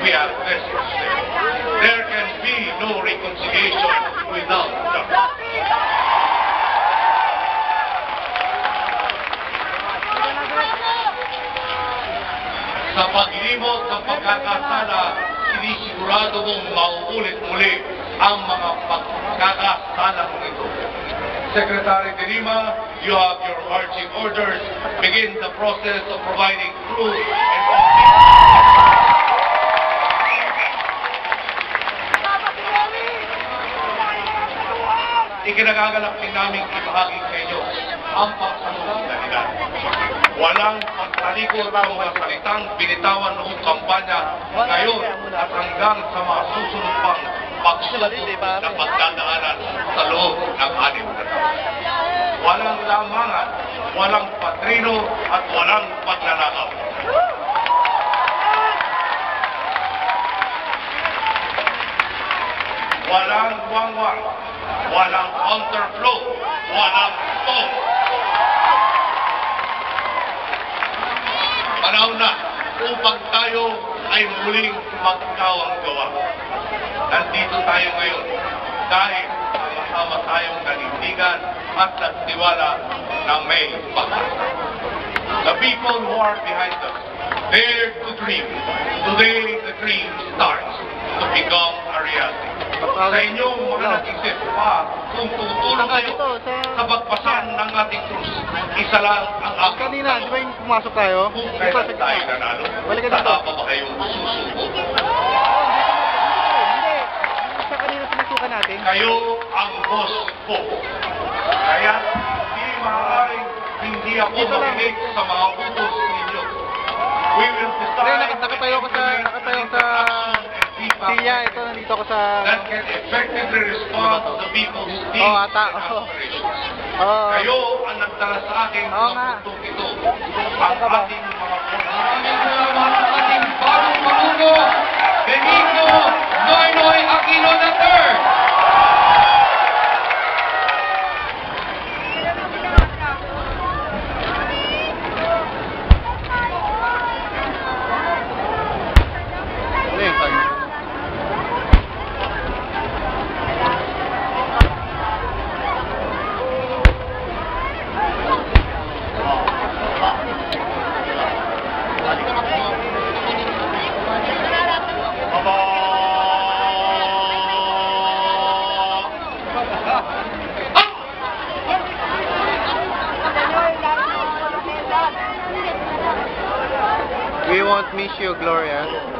we have this to say. There can be no reconciliation without justice. Sa paglimot ng pagkakasala, sinisigurado mong mauulit muli ang mga pagkakasala mong ito. Secretary de Lima, you have your marching orders. Begin the process of providing proof and ikinagagalak din namin ibahagi sa inyo ang pagsasunod na nila. Walang pagtalikod sa mga salitang binitawan noong kampanya ngayon at hanggang sa mga susunod pang pagsulat na pagdadaanan sa loob ng 6 na taon. Walang lamangan, walang patrino at walang pagnanakaw. Walang wangwang, walang counterflow, walang stone. Panahon na upang tayo ay muling magkawang gawa. Nandito tayo ngayon dahil sama tayong nanindigan at nagtiwala ng may pag-asa. The people who are behind us dare to dream. Today the dream starts to become a reality. Sa inyong mga nag-isip pa kung tutulong kayo sa pagpasan ng ating krus, isa lang ang aking kanina, di ba yung pumasok tayo? Kung kailan tayo nanalo, saka pa ba kayong susuko? Hindi. Sa kanina pinasukan natin. Kayo ang boss ko. Kaya hindi maaaring hindi ako makinig sa mga utos ninyo. We will decide Nakatayo ko sa Silya, ito nandito ako sa that can effectively respond to the people's needs and aspirations. Kayo ang nagdala sa akin sa puntong ito. Ang ating mga ating bagong Pangulo, Benigno Noynoy Aquino III. We won't miss you, Gloria.